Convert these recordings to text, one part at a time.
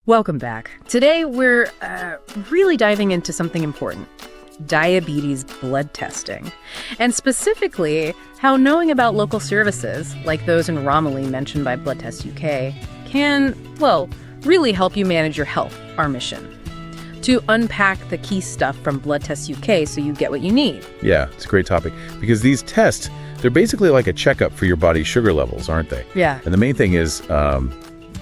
Welcome back. Today we're really diving into something important: diabetes blood testing. And specifically, how knowing about local services, like those in Romiley mentioned by Blood Test UK, can, well, really help you manage your health, our mission. To unpack the key stuff from Blood Test UK so you get what you need. Yeah, it's a great topic because these tests, they're basically like a checkup for your body's sugar levels, aren't they? Yeah. And the main thing is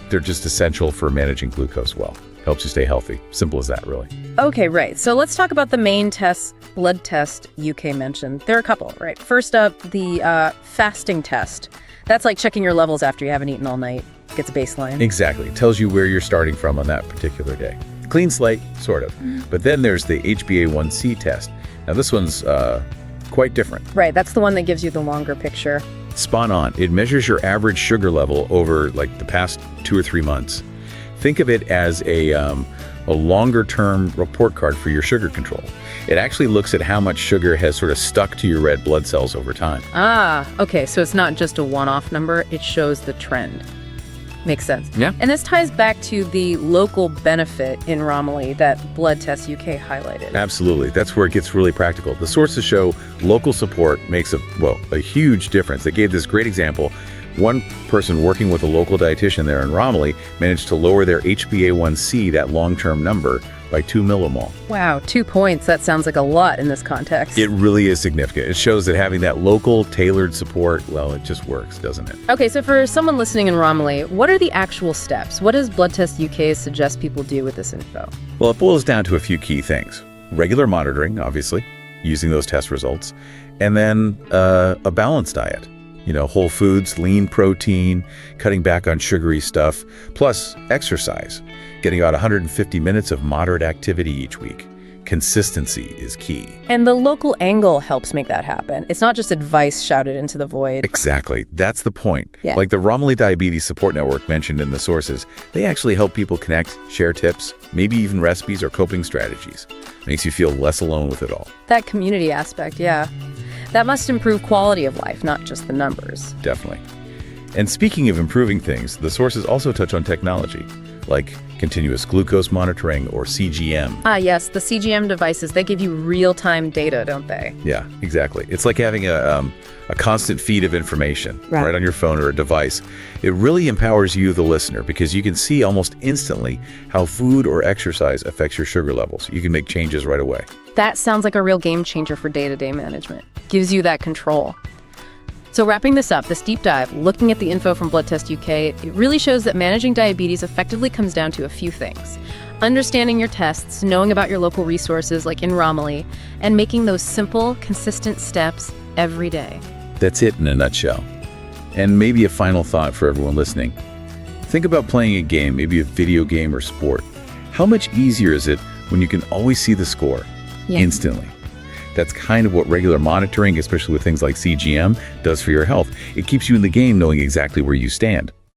they're just essential for managing glucose well. Helps you stay healthy. Simple as that, really. Okay, right. So let's talk about the main tests Blood Test UK mentioned. There are a couple, right? First up, the fasting test. That's like checking your levels after you haven't eaten all night. Gets a baseline. Exactly. It tells you where you're starting from on that particular day. Clean slate, sort of. But then there's the HbA1c test. Now this one's quite different. Right, that's the one that gives you the longer picture. Spot on. It measures your average sugar level over like the past 2 or 3 months. Think of it as a longer-term report card for your sugar control. It actually looks at how much sugar has sort of stuck to your red blood cells over time. Ah, okay, so it's not just a one-off number, it shows the trend. Makes sense. Yeah. And this ties back to the local benefit in Romiley that Blood Test UK highlighted. Absolutely. That's where it gets really practical. The sources show local support makes a huge difference. They gave this great example. One person working with a local dietitian there in Romiley managed to lower their HbA1c, that long-term number, by 2 millimole. Wow, 2 points. That sounds like a lot in this context. It really is significant. It shows that having that local, tailored support, well, it just works, doesn't it? Okay, so for someone listening in Romiley, what are the actual steps? What does Blood Test UK suggest people do with this info? Well, it boils down to a few key things. Regular monitoring, obviously, using those test results, and then a balanced diet. You know, whole foods, lean protein, cutting back on sugary stuff, plus exercise, getting about 150 minutes of moderate activity each week. Consistency is key. And the local angle helps make that happen. It's not just advice shouted into the void. Exactly. That's the point. Yeah. Like the Romiley Diabetes Support Network mentioned in the sources, they actually help people connect, share tips, maybe even recipes or coping strategies. Makes you feel less alone with it all. That community aspect, yeah. That must improve quality of life, not just the numbers. Definitely. And speaking of improving things, the sources also touch on technology, like continuous glucose monitoring or CGM. Ah, yes, the CGM devices, they give you real-time data, don't they? Yeah, exactly. It's like having a constant feed of information right on your phone or a device. It really empowers you, the listener, because you can see almost instantly how food or exercise affects your sugar levels. You can make changes right away. That sounds like a real game changer for day-to-day management. Gives you that control. So wrapping this up, this deep dive, looking at the info from Blood Test UK, it really shows that managing diabetes effectively comes down to a few things. Understanding your tests, knowing about your local resources like in Romiley, and making those simple, consistent steps every day. That's it in a nutshell. And maybe a final thought for everyone listening. Think about playing a game, maybe a video game or sport. How much easier is it when you can always see the score instantly? That's kind of what regular monitoring, especially with things like CGM, does for your health. It keeps you in the game knowing exactly where you stand.